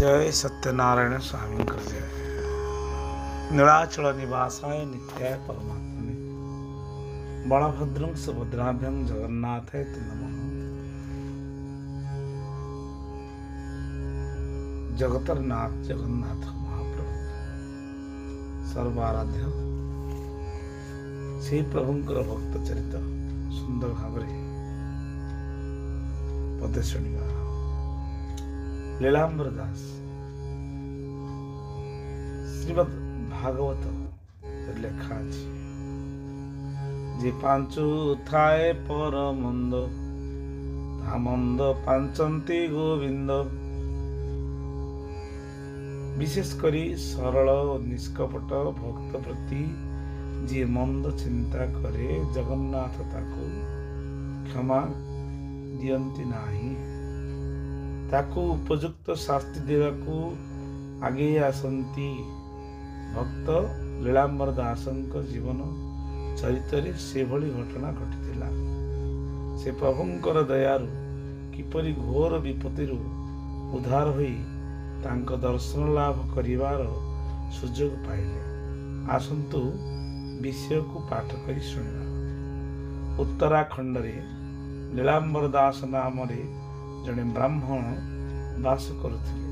जय सत्यनारायण स्वामी जय। नीलाचल निवासाय नित्याय परमात्मने बलभद्रं सुभद्राभ्यं जगन्नाथाय नमः। जगतरनाथ जगन्नाथ महाप्रभु सर्वाराध्य से प्रभुंकर भक्त चरित सुंदर भाव पदे शुणा। लीलांबर दास श्रीमद भागवत लेखा अछि जे पांचु थाए पर मंद मंद पांचंती गोविंद। विशेष करी सरल निष्कपट भक्त प्रति जी मंद चिंता करे जगन्नाथ ताकू क्षमा दियंती नाही। ताकू उपयुक्त शास्ति देवाकू आगे आसंती भक्त लीलांबर दासंक जीवन चरितरे से भली घटना घटिथिला। से प्रभुंकर दयारु किपरि घोर विपत्तिरु उद्धार होई तांक दर्शन लाभ करिवार सुजोग पाइले। आसंतु विषय को पाठ करी शुणिबा। उत्तराखंड रे लीलांबर दास नाम रे जड़े ब्राह्मण बास करुथिले।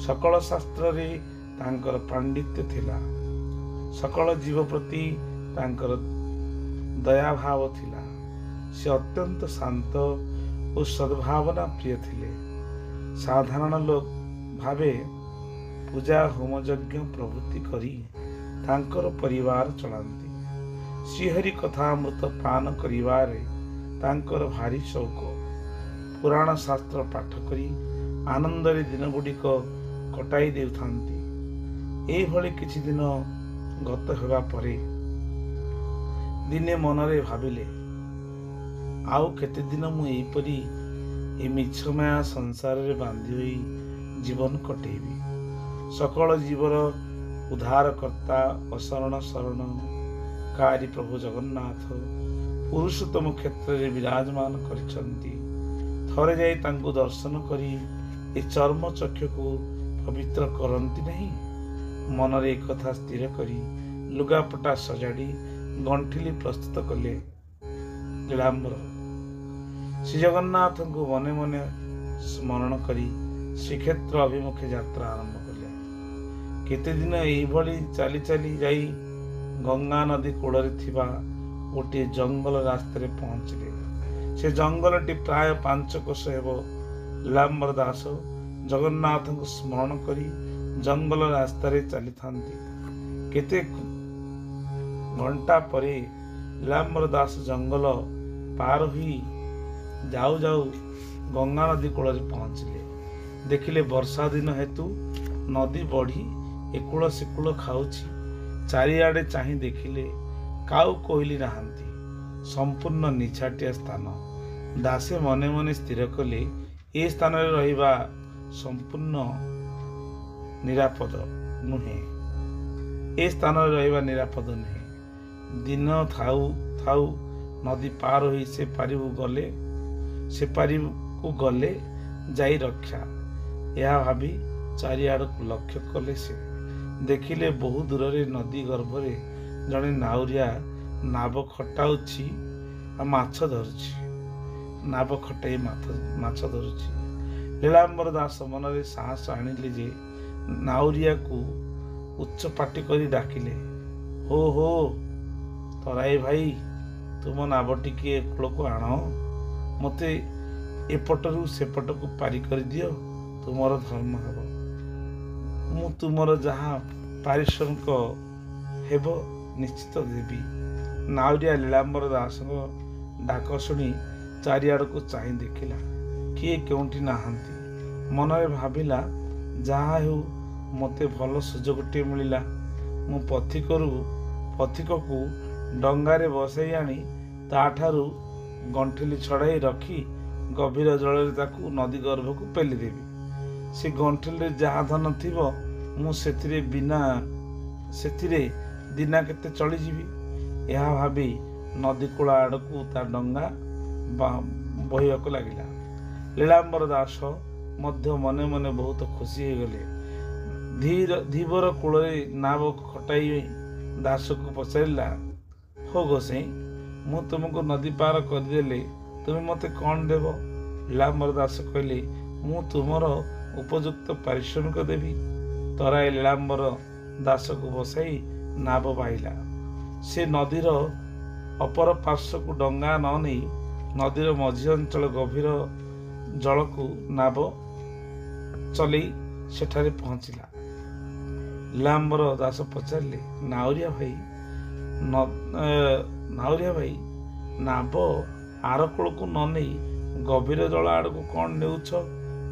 सकल शास्त्र रे तांकर पांडित्य थिला। सकल जीव प्रति तांकर दया भाव थिला। से अत्यंत शांत और सद्भावना प्रिय थिले। साधारण लोक भावे पूजा होम यज्ञ प्रभृति करी तांकर परिवार चलांती। श्रीहरि कथामृत पान करिवारे तांकर भारी शौक। पुराण शास्त्र पाठ करी आनंदरे दिन गुड़िक कटाई देउथांती। एई भली किछि दिन गत हेबा परे दिने मनरे भाबिले आउ केते दिन मु एइपरि ए मिछमाया संसार रे बांधी होई जीवन कटेबी। सकल जीवर उद्धारकर्ता अशरण शरण कारी प्रभु जगन्नाथ पुरुषोत्तम क्षेत्र रे विराजमान करिसंती। थरे जाई तांको दर्शन करी ए चर्म चक्षु को पवित्र करंती नहीं। मनरे एक कथा स्थिर करी लुगापटा सजाड़ी गंठिली प्रस्तुत कले लीलांबर। श्री जगन्नाथ को मने मने स्मरण करी श्रीक्षेत्र अभिमुखे यात्रा आरंभ कले। केते दिन एई भली चाली चाली जाई गंगा नदी कूଳରେ थिबा गोटे जंगल रास्ता रे पहुंचले। से जंगलटी प्राय 5 कोश हेब। लीलांबर दास जगन्नाथ को स्मरण करी जंगल रास्ता रे चली थांती। केते घंटा परे लीलांबर दास जंगल पार हुई जाऊ जाऊ गंगा नदी कूल पहुंचले। देखिले वर्षा दिन हेतु नदी बढ़ी एकूल सेकूल खाऊची। चारिआडे चाहि देखिले काउ कोइली नाहांती। संपूर्ण निछाटिया स्थान। दासे मने मने स्थिर कले ए स्थान रे रहिबा संपूर्ण निरापद नुहे। ए स्थान रे रहिबा निरापद नुहे। दिन थाउ थाउ नदी पार होई से पारिबु गले जाई रक्षा। यह भाभी चारिआड़ को लक्ष्य कले। से देखिले बहु दूर रे नदी गर्भरे जड़े नाउरिया नाव खटाउछि आ माछ धरुछि। नाव खटाई माछ धरुछि। लीलांबर दास मनरे साहस आनिले जे नाउरिया को उच्च पाटी करी डाकिले, हो हो तराई भाई तुम नाव टिके कूल को आण। मते एपटरू सेपट को पारी कर दियो। तुमर धर्म हेब। मु तुमर जहाँ पारिश्रमिक हेब निश्चित देवी। नाउरिया लीलांबर दास डाक शुणी चारिआड़ को चाहि देखिला। किए केउंठी नाहांती। मनरे भाबिला जहाँ हेउ मते भल सुजोगटे मिलिला। मु पथिक को डंगारे बसाई आनी ताठारू गंठिली छड़ाई रखी गभीर जल ताकू नदी गर्भ को पेली देवी। से गंठिली जहाँ धन थिबो मु सेथिरे दिना केते चली जीवी। यह भाबी नदी कूल आड़कू ता डंगा बहिବାକୁ ଲାଗିଲା। लीलांबर दास ମଧ୍ୟ ମନେ ମନେ ବହୁତ ଖୁସି ହୋଇଗଲେ। ଧୀବର କୂଳରେ ନାବ ଖଟାଇ ଦାସକୁ ପଚାରିଲା, ହଉ ଗୋସାଇଁ, ମୁଁ ତୁମକୁ ନଦୀ ପାର କରିଦେଲେ ତୁମେ ମୋତେ କ'ଣ ଦେବ? ଲୀଳାମ୍ବର ଦାସ କହିଲେ, ମୁଁ ତୁମର ଉପଯୁକ୍ତ ପାରିଶ୍ରମିକ ଦେବି। ତରାଇ ଲୀଳାମ୍ବର ଦାସକୁ ବସାଇ ନାବ ବାହିଲା। ସେ ନଦୀର ଅପର ପାର୍ଶ୍ୱକୁ ଡଙ୍ଗା ନ ନେଇ ନଦୀର ମଝି ଅଞ୍ଚଳ ଗଭୀର ଜଳକୁ ନାବ ଚଲେଇ ସେଠାରେ ପହଞ୍ଚିଲା। ଲୀଳାମ୍ବର ଦାସ ପଚାରିଲେ, ନାଉରିଆ ଭାଇ, ନାବ ଆର କୂଳକୁ ନ ନେଇ ଗଭୀର ଜଳ ଆଡ଼କୁ କ'ଣ ନେଉଛ?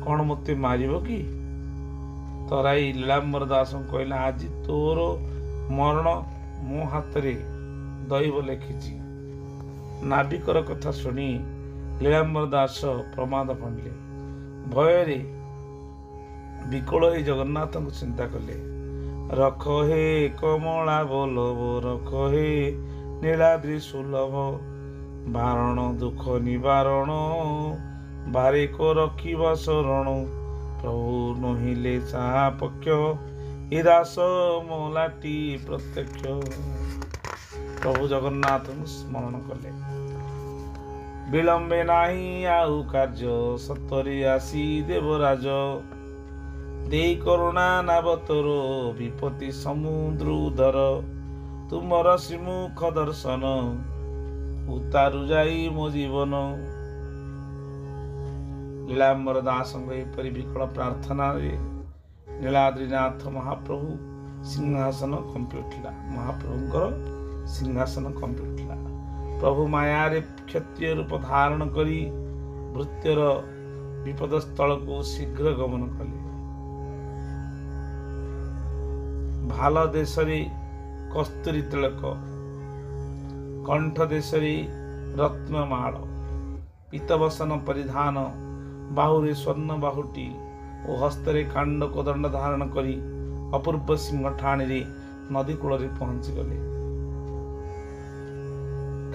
କ'ଣ ମୋତେ ମାରିବ କି? ତରାଇ ଲୀଳାମ୍ବର ଦାସଙ୍କୁ କହିଲା, ଆଜି ତୋର ମରଣ ମୋ ହାତରେ ଦୈବ ଲେଖିଛି। ନାବିକର କଥା ଶୁଣି ଲୀଳାମ୍ବର ଦାସ ପ୍ରମାଦ ପଡ଼ିଲେ। ଭୟରେ ବିକଳ ହୋଇ ଜଗନ୍ନାଥଙ୍କୁ ଚିନ୍ତା କଲେ। ରଖ ହେ କମଳା ବଲ୍ଲଭ, ରଖ ହେ ନୀଳାଦ୍ରି ସୁଲଭ, ବାରଣ ଦୁଃଖ ନିବାରଣ, ବାରିକ ରଖିବ ଶରଣ, ପ୍ରଭୁ ନହିଲେ ସାହା ପକ୍ଷ, ଏ ଦାସ ମଲାଟି ପ୍ରତ୍ୟକ୍ଷ। ପ୍ରଭୁ ଜଗନ୍ନାଥଙ୍କୁ ସ୍ମରଣ କଲେ। ବିଳମ୍ବେ ନାହିଁ ଆଉ କାର୍ଯ୍ୟ, ସତରେ ଆସି ଦେବରାଜ, ଦେଇ କରୁଣା ନାବ ତୋର, ବିପତ୍ତି ସମୁଦ୍ର ଉଦର, ତୁମର ଶ୍ରୀମୁଖ ଦର୍ଶନ, ଉତାରୁ ଯାଇ ମୋ ଜୀବନ। ଲୀଳାମ୍ବର ଦାସଙ୍କ ଏପରି ବିକଳ ପ୍ରାର୍ଥନାରେ ନୀଳାଦ୍ରିନାଥ ମହାପ୍ରଭୁ ସିଂହାସନ କମ୍ପି ଉଠିଲା। ମହାପ୍ରଭୁଙ୍କର ସିଂହାସନ କମ୍ପି ଉଠିଲା। ପ୍ରଭୁ ମାୟାରେ କ୍ଷତ୍ରିୟ ରୂପ ଧାରଣ କରି ଭୃତ୍ୟର ବିପଦ ସ୍ଥଳକୁ ଶୀଘ୍ର ଗମନ କଲେ। ଭାଲ ଦେଶରେ କସ୍ତୁରୀ ତିଳକ, କଣ୍ଠ ଦେଶରେ ରତ୍ନମାଳ, ପୀତବସନ ପରିଧାନ, ବାହୁରେ ସ୍ୱର୍ଣ୍ଣ ବାହୁଟି ଓ ହସ୍ତରେ କାଣ୍ଡ କୋଦଣ୍ଡ ଧାରଣ କରି ଅପୂର୍ବ ସିଂହ ଠାଣିରେ ନଦୀ କୂଳରେ ପହଞ୍ଚିଗଲେ।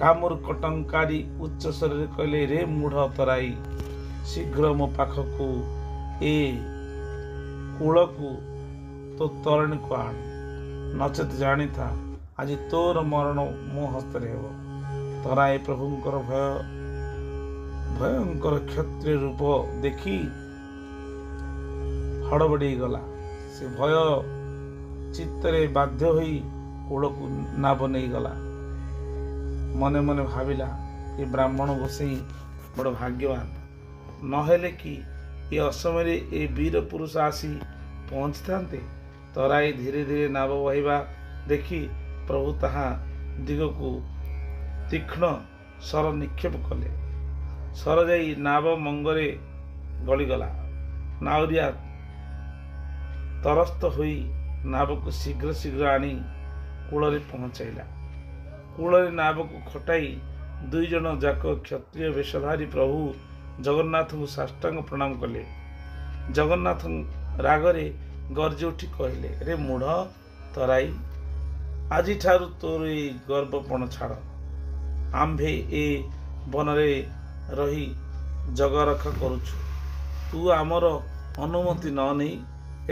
କାମୁର କଟଙ୍କାରୀ ଉଚ୍ଚ ସ୍ୱରରେ କହିଲେ, ରେ ମୂଢ଼ ତରାଇ, ଶୀଘ୍ର ମୋ ପାଖକୁ ଏ କୂଳକୁ ତୋ ତରଣୀକୁ ଆଣ, ନଚେତ ଜାଣିଥା ଆଜି ତୋର ମରଣ ମୋ ହସ୍ତରେ ହେବ। ତରାଇ ପ୍ରଭୁଙ୍କର ଭୟଙ୍କର କ୍ଷତ୍ରିୟ ରୂପ ଦେଖି ହଡ଼ବଡ଼େଇ ଗଲା। ସେ ଭୟ ଚିତ୍ତରେ ବାଧ୍ୟ ହୋଇ କୂଳକୁ ନାବ ନେଇଗଲା। ମନେ ମନେ ଭାବିଲା, ଏ ବ୍ରାହ୍ମଣ ଗୋସାଇଁ ବଡ଼ ଭାଗ୍ୟବାନ, ନହେଲେ କି ଏ ଅସମୟରେ ଏ ବୀର ପୁରୁଷ ଆସି ପହଞ୍ଚିଥାନ୍ତେ। ତରାଇ ଧୀରେ ଧୀରେ ନାବ ବହିବା ଦେଖି ପ୍ରଭୁ ତାହା ଦିଗକୁ ତୀକ୍ଷ୍ଣ ଶର ନିକ୍ଷେପ କଲେ। ଶର ଯାଇ ନାବ ମଙ୍ଗରେ ଗଳିଗଲା। ନାଉରିଆ ତରସ୍ତ ହୋଇ ନାବକୁ ଶୀଘ୍ର ଶୀଘ୍ର ଆଣି କୂଳରେ ପହଞ୍ଚାଇଲା। କୂଳରେ ନାବକୁ ଖଟାଇ ଦୁଇ ଜଣ ଯାକ କ୍ଷତ୍ରିୟ ବେଶଧାରୀ ପ୍ରଭୁ ଜଗନ୍ନାଥଙ୍କୁ ସାଷ୍ଟାଙ୍ଗ ପ୍ରଣାମ କଲେ। ଜଗନ୍ନାଥ ରାଗରେ ଗର୍ଜି ଉଠି କହିଲେ, ରେ ମୂଢ଼ ତରାଇ, ଆଜିଠାରୁ ତୋର ଏଇ ଗର୍ବପଣ ଛାଡ଼। ଆମ୍ଭେ ଏ ବନରେ ରହି ଜଗରକ୍ଷା କରୁଛୁ। ତୁ ଆମର ଅନୁମତି ନ ନେଇ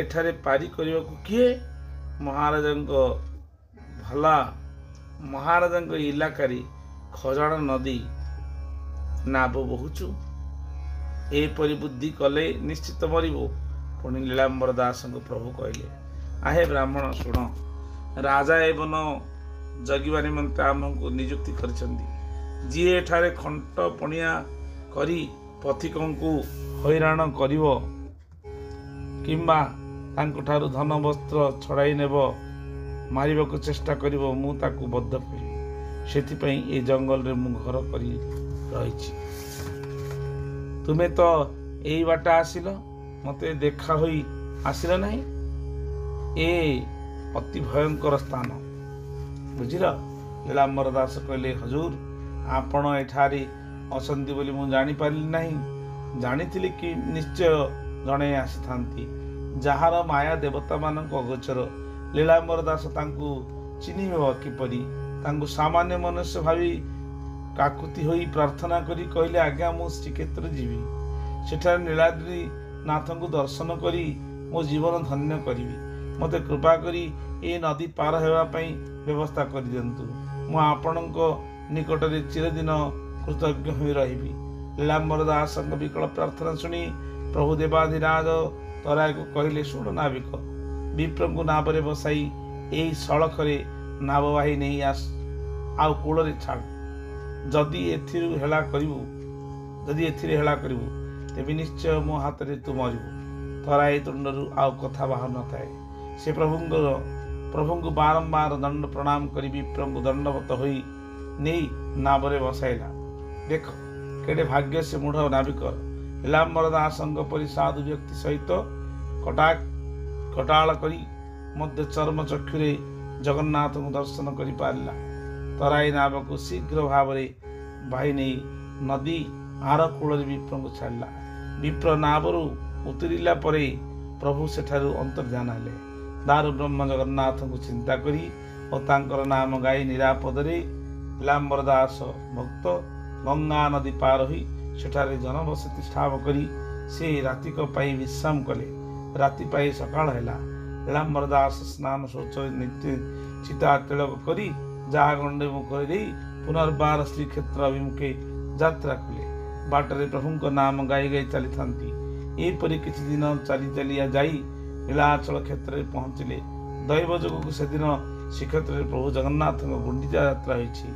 ଏଠାରେ ପାରି କରିବାକୁ କିଏ? ମହାରାଜାଙ୍କ ଇଲାକାରେ ଖଜାଣା ନଦୀ ନାବ ବହୁଛୁ। ଏପରି ବୁଦ୍ଧି କଲେ ନିଶ୍ଚିତ ମରିବ। ପୁଣି ଲୀଳାମ୍ବର ଦାସଙ୍କୁ ପ୍ରଭୁ କହିଲେ, ଆହେ ବ୍ରାହ୍ମଣ ଶୁଣ, ରାଜା ଏ ବନ ଜଗିବା ନିମନ୍ତେ ଆମକୁ ନିଯୁକ୍ତି କରିଛନ୍ତି। ଯିଏ ଏଠାରେ ଖଣ୍ଟ ପଣିଆ କରି ପଥିକଙ୍କୁ ହଇରାଣ କରିବ କିମ୍ବା ତାଙ୍କଠାରୁ ଧନ ବସ୍ତ୍ର ଛଡ଼ାଇ ନେବ, ମାରିବାକୁ ଚେଷ୍ଟା କରିବ, ମୁଁ ତାକୁ ବଦ୍ଧ କରିବି। ସେଥିପାଇଁ ଏ ଜଙ୍ଗଲରେ ମୁଁ ଘର କରି ରହିଛି। ତୁମେ ତ ଏଇ ବାଟ ଆସିଲ, ମୋତେ ଦେଖା ହୋଇ ଆସିଲ ନାହିଁ। ଏ ଅତି ଭୟଙ୍କର ସ୍ଥାନ, ବୁଝିଲ? ଲୀଳାମ୍ବର ଦାସ କହିଲେ, ହଜୁର, ଆପଣ ଏଠାରେ ଅଛନ୍ତି ବୋଲି ମୁଁ ଜାଣିପାରିଲି ନାହିଁ। ଜାଣିଥିଲି କି ନିଶ୍ଚୟ ଜଣେ ଆସିଥାନ୍ତି, ଯାହାର ମାୟା ଦେବତାମାନଙ୍କ ଅଗୋଚର। ଲୀଳାମ୍ବର ଦାସ ତାଙ୍କୁ ଚିହ୍ନିବ କିପରି? ତାଙ୍କୁ ସାମାନ୍ୟ ମନୁଷ୍ୟ ଭାବି କାକୁତି ହୋଇ ପ୍ରାର୍ଥନା କରି କହିଲେ, ଆଜ୍ଞା, ମୁଁ ଶ୍ରୀକ୍ଷେତ୍ର ଯିବି। ସେଠାରେ ନୀଳାଦ୍ରି ନାଥଙ୍କୁ ଦର୍ଶନ କରି ମୋ ଜୀବନ ଧନ୍ୟ କରିବି। ମୋତେ କୃପା କରି ଏ ନଦୀ ପାର ହେବା ପାଇଁ ବ୍ୟବସ୍ଥା କରିଦିଅନ୍ତୁ। ମୁଁ ଆପଣଙ୍କ ନିକଟରେ ଚିରଦିନ କୃତଜ୍ଞ ହୋଇ ରହିବି। ଲୀଳାମ୍ବର ଦାସଙ୍କ ବିକଳ ପ୍ରାର୍ଥନା ଶୁଣି ପ୍ରଭୁ ଦେବାଧିରାଜ ତରାଇକୁ କହିଲେ, ଶୁଣ ନାବିକ, ବିପ୍ରଙ୍କୁ ନାବରେ ବସାଇ ଏହି ସଳଖରେ ନାବବାହୀ ନେଇ ଆଉ କୂଳରେ ଛାଡ଼। ଯଦି ଏଥିରେ ହେଳା କରିବୁ ତେବେ ନିଶ୍ଚୟ ମୋ ହାତରେ ତୁ ମରିବୁ। ତରାଇ ତୁଣ୍ଡରୁ ଆଉ କଥା ବାହାରୁ ନଥାଏ। ସେ ପ୍ରଭୁଙ୍କୁ ବାରମ୍ବାର ଦଣ୍ଡ ପ୍ରଣାମ କରି ବିପ୍ରଙ୍କୁ ଦଣ୍ଡବତ ହୋଇ ନେଇ ନାବରେ ବସାଇଲା। ଦେଖ କେଡ଼େ ଭାଗ୍ୟ ସେ ମୂଢ଼ ନାବିକ ଲୀଳାମ୍ବର ଦାସଙ୍କ ପରି ସାଧୁ ବ୍ୟକ୍ତି ସହିତ କଟାଳ କରି ମଧ୍ୟ ଚର୍ମ ଚକ୍ଷୁରେ ଜଗନ୍ନାଥଙ୍କୁ ଦର୍ଶନ କରିପାରିଲା। ତରାଇ ନାବକୁ ଶୀଘ୍ର ଭାବରେ ବାହି ନେଇ ନଦୀ ଆର କୂଳରେ ବିପ୍ରଙ୍କୁ ଛାଡ଼ିଲା। ବିପ୍ର ନାବରୁ ଉତରିଲା ପରେ ପ୍ରଭୁ ସେଠାରୁ ଅନ୍ତର୍ଧ୍ୟାନ ହେଲେ। ଦାରୁ ବ୍ରହ୍ମ ଜଗନ୍ନାଥଙ୍କୁ ଚିନ୍ତା କରି ଓ ତାଙ୍କର ନାମ ଗାଇ ନିରାପଦରେ ଲୀଳାମ୍ବର ଦାସ ଭକ୍ତ ଗଙ୍ଗା ନଦୀ ପାର ହୋଇ ସେଠାରେ ଜନବସତି ସ୍ଥାପ କରି ସେ ରାତିକ ପାଇଁ ବିଶ୍ରାମ କଲେ। ରାତି ପାଇ ସକାଳ ହେଲା। ଲୀଳାମ୍ବର ଦାସ ସ୍ନାନ ଶୌଚ ନିତ୍ୟ ଚିତା ତିଳକ କରି ଯାହା ଗଣ୍ଡେ ମୁଖରେ ଦେଇ ପୁନର୍ବାର ଶ୍ରୀକ୍ଷେତ୍ର ଅଭିମୁଖେ ଯାତ୍ରା କଲେ। ବାଟରେ ପ୍ରଭୁଙ୍କ ନାମ ଗାଇ ଗାଇ ଚାଲିଥାନ୍ତି। ଏପରି କିଛି ଦିନ ଚାଲି ଯାଇ ନୀଳାଚଳ କ୍ଷେତ୍ରରେ ପହଞ୍ଚିଲେ। ଦୈବ ଯୋଗକୁ ସେଦିନ ଶ୍ରୀକ୍ଷେତ୍ରରେ ପ୍ରଭୁ ଜଗନ୍ନାଥଙ୍କ ଗୁଣ୍ଡିଚା ଯାତ୍ରା ହୋଇଛି।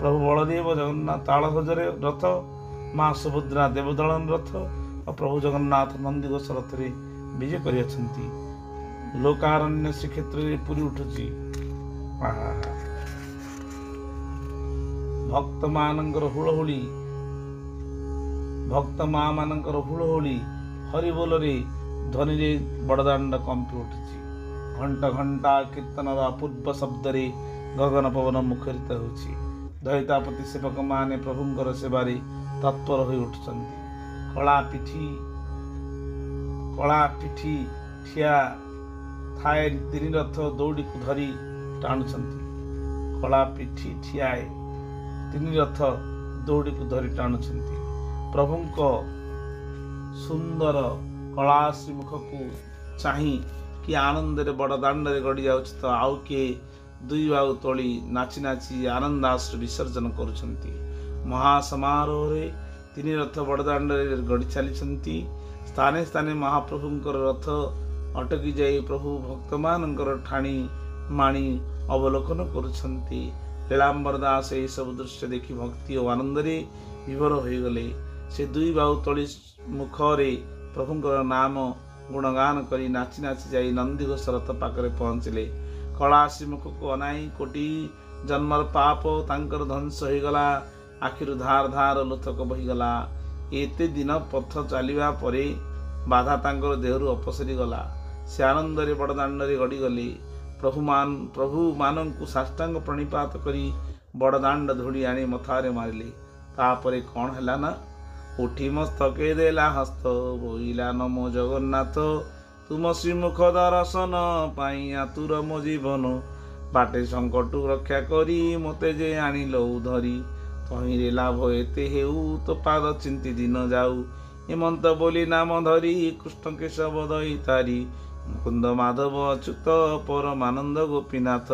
ପ୍ରଭୁ ବଳଦେବ ଜଗନ୍ନାଥ ତାଳଧ୍ୱଜରେ ରଥ, ମା ସୁଭଦ୍ରା ଦେବଦଳନ ରଥ ଓ ପ୍ରଭୁ ଜଗନ୍ନାଥ ନନ୍ଦିଘୋଷ ରଥରେ ବିଜେ କରିଅଛନ୍ତି। ଲୋକାରଣ୍ୟ ଶ୍ରୀକ୍ଷେତ୍ରରେ ପୁରୀ ଉଠୁଛି। ଭକ୍ତ ମା ମାନଙ୍କର ହୁଳହୁଳି ହରିବୋଲରେ ଧ୍ୱନିରେ ବଡ଼ଦାଣ୍ଡ କମ୍ପି ଉଠିଛି। ଘଣ୍ଟା ଘଣ୍ଟା କୀର୍ତ୍ତନର ଅପୂର୍ବ ଶବ୍ଦରେ ଗଗନ ପବନ ମୁଖରିତ ହେଉଛି। ଦଇତାପତି ସେବକମାନେ ପ୍ରଭୁଙ୍କର ସେବାରେ ତତ୍ପର ହୋଇ ଉଠୁଛନ୍ତି। କଳା ପିଠି ଠିଆ ଥାଏ ତିନି ରଥ ଦୌଡ଼ିକୁ ଧରି ଟାଣୁଛନ୍ତି। ପ୍ରଭୁଙ୍କ ସୁନ୍ଦର କଳାଶ୍ରୀ ମୁଖକୁ ଚାହିଁ କିଏ ଆନନ୍ଦରେ ବଡ଼ ଦାଣ୍ଡରେ ଗଡ଼ି ଯାଉଛି ତ ଆଉ କିଏ ଦୁଇ ବାହୁ ତୋଳି ନାଚି ନାଚି ଆନନ୍ଦାଶ୍ରୁ ବିସର୍ଜନ କରୁଛନ୍ତି। ମହାସମାରୋହରେ ତିନି ରଥ ବଡ଼ଦାଣ୍ଡରେ ଗଡ଼ି ଚାଲିଛନ୍ତି। ସ୍ଥାନେ ସ୍ଥାନେ ମହାପ୍ରଭୁଙ୍କର ରଥ ଅଟକି ଯାଇ ପ୍ରଭୁ ଭକ୍ତମାନଙ୍କର ଠାଣି ମାଣି ଅବଲୋକନ କରୁଛନ୍ତି। ଲୀଳାମ୍ବର ଦାସ ଏହିସବୁ ଦୃଶ୍ୟ ଦେଖି ଭକ୍ତି ଓ ଆନନ୍ଦରେ ବିଭୋର ହୋଇଗଲେ। ସେ ଦୁଇ ବାହୁ ତୋଳି ମୁଖରେ ପ୍ରଭୁଙ୍କର ନାମ ଗୁଣଗାନ କରି ନାଚି ନାଚି ଯାଇ ନନ୍ଦିଘୋଷ ରଥ ପାଖରେ ପହଞ୍ଚିଲେ। କଳାଶ୍ରୀ ମୁଖକୁ ଅନାଇ କୋଟି ଜନ୍ମର ପାପ ତାଙ୍କର ଧ୍ୱଂସ ହୋଇଗଲା। ଆଖିରୁ ଧାର ଧାର ଲୋତକ ବହିଗଲା। ଏତେ ଦିନ ପଥ ଚାଲିବା ପରେ ବାଧା ତାଙ୍କର ଦେହରୁ ଅପସରି ଗଲା। ସେ ଆନନ୍ଦରେ ବଡ଼ଦାଣ୍ଡରେ ଗଡ଼ିଗଲେ। ପ୍ରଭୁମାନଙ୍କୁ ସାଷ୍ଟାଙ୍ଗ ପ୍ରଣିପାତ କରି ବଡ଼ଦାଣ୍ଡ ଧୂଳି ଆଣି ମଥାରେ ମାରିଲେ। ତାପରେ କ'ଣ ହେଲା ନା, ଉଠି ମସ୍ତକେ ଦେଲା ହସ୍ତ, ବୋଇଲା ନମୋ ଜଗନ୍ନାଥ, ତୁମ ଶ୍ରୀମୁଖ ଦର୍ଶନ ପାଇଁ ଆତୁର ମୋ ଜୀବନ, ବାଟେ ସଙ୍କଟୁ ରକ୍ଷା କରି ମୋତେ ଯେ ଆଣିଲ ଧରି, ତହିଁରେ ଲାଭ ଏତେ ହେଉ ତୋ ପାଦ ଚିନ୍ତି ଦିନ ଯାଉ, ଏମନ୍ତ ବୋଲି ନାମ ଧରି କୃଷ୍ଣ କେଶବ ଦଇତାରି, ମୁକୁନ୍ଦ ମାଧବ ଅଚ୍ୟୁତ ପରମାନନ୍ଦ ଗୋପୀନାଥ,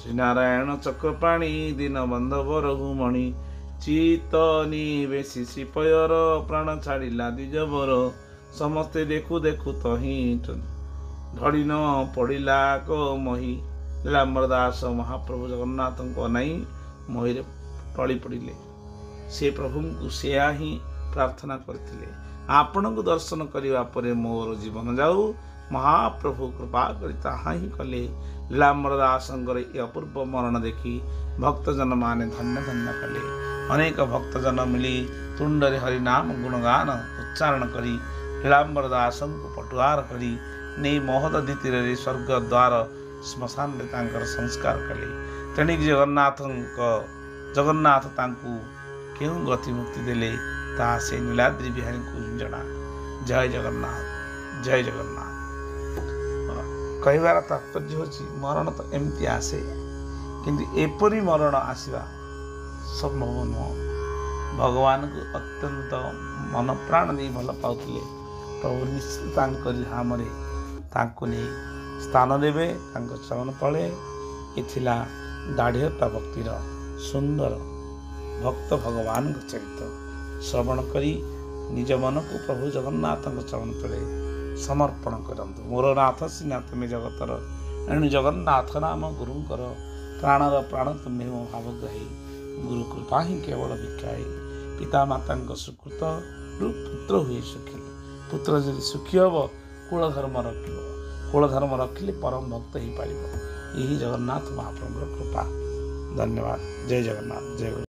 ଶ୍ରୀନାରାୟଣ ଚକ୍ରପାଣି ଦୀନବନ୍ଧବ ରଘୁମଣି, ଚିତ ନିବେଶୀ ଶ୍ରୀପୟର ପ୍ରାଣ ଛାଡ଼ିଲା ଦ୍ୱିଜବର, ସମସ୍ତେ ଦେଖୁ ଦେଖୁ ତହିଁ ଢଳି ନ ପଡ଼ିଲା କ ମହି। ଲୀଳାମ୍ବର ଦାସ ମହାପ୍ରଭୁ ଜଗନ୍ନାଥଙ୍କୁ ଅନାଇ ମହିରେ ଟଳି ପଡ଼ିଲେ। ସେ ପ୍ରଭୁଙ୍କୁ ସେୟା ହିଁ ପ୍ରାର୍ଥନା କରିଥିଲେ, ଆପଣଙ୍କୁ ଦର୍ଶନ କରିବା ପରେ ମୋର ଜୀବନ ଯାଉ। ମହାପ୍ରଭୁ କୃପା କରି ତାହା ହିଁ କଲେ। ଲୀଳାମ୍ବର ଦାସଙ୍କର ଏ ଅପୂର୍ବ ମରଣ ଦେଖି ଭକ୍ତଜନମାନେ ଧନ୍ୟ ଧନ୍ୟ କଲେ। ଅନେକ ଭକ୍ତଜନ ମିଳି ତୁଣ୍ଡରେ ହରିନାମ ଗୁଣଗାନ ଉଚ୍ଚାରଣ କରି ଲୀଳାମ୍ବର ଦାସଙ୍କୁ ପଟୁଆର କରି ନେଇ ମହୋଦଧି ତୀରରେ ସ୍ୱର୍ଗ ଦ୍ୱାର ଶ୍ମଶାନରେ ତାଙ୍କର ସଂସ୍କାର କଲେ। ତେଣିକି ଜଗନ୍ନାଥ ତାଙ୍କୁ କେଉଁ ଗତି ମୁକ୍ତି ଦେଲେ ତାହା ସେ ନୀଳାଦ୍ରି ବିହାରୀଙ୍କୁ ଜଣା। ଜୟ ଜଗନ୍ନାଥ, ଜୟ ଜଗନ୍ନାଥ। କହିବାର ତାତ୍ପର୍ଯ୍ୟ ହେଉଛି, ମରଣ ତ ଏମିତି ଆସେ, କିନ୍ତୁ ଏପରି ମରଣ ଆସିବା ସମ୍ଭବ ନୁହଁ। ଭଗବାନଙ୍କୁ ଅତ୍ୟନ୍ତ ମନ ପ୍ରାଣ ଦେଇ ଭଲ ପାଉଥିଲେ। प्रभु निश्चित धाम नहीं स्थान देवे चरण तले इथिला दाढ़ता भक्तिर सुंदर भक्त भगवान चरित श्रवण करी निज मन को प्रभु जगन्नाथ चरण तले समर्पण करंतु। मोर नाथ श्रीनाथ में जगतर एणु जगन्नाथ नाम गुरुंकर प्राणर प्राण तुम्हें मो भावग्राही गुरु कृपा ही केवल भिक्षाए पिता माता सुकृत पुत्र हुए सुखी पुत्र जब सुखी हम कुल धर्म कुल धर्म रखिले परम भक्त हो पार यही जगन्नाथ महाप्रभुर कृपा। धन्यवाद। जय जगन्नाथ। जय गुरु।